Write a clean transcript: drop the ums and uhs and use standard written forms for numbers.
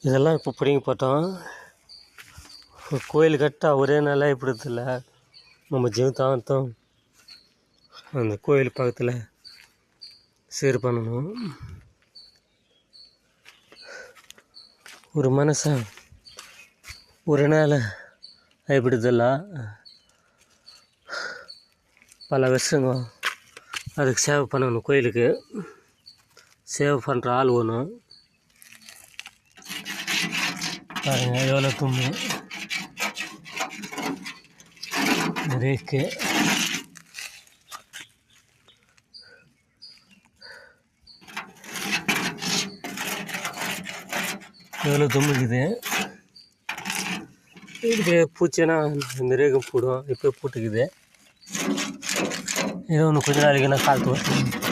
இதெல்லாம் இப்போ பிடுங்கி போட்டோம். கோயில் கட்ட ஒரே நாளாக இப்படி இல்லை. நம்ம ஜீவிதாந்தம் அந்த கோயில் பக்கத்தில் சீர் பண்ணணும். ஒரு மனுஷன் ஒரு நாள் ஆகிப்பிடுதில்ல, பல வருஷங்க அதுக்கு சேவை பண்ணணும். கோயிலுக்கு சேவை பண்ணுற ஆள் வேணும். பாருங்க எவ்வளோ தும்பு ரேக்கு. எவ்வளோ தும்புக்குது. இதுக்கு பூச்சின்னா இந்த ரேகம் போடும். இப்போ போட்டுக்குது. இது ஒன்று கொஞ்ச நாளைக்கு நான் காலத்து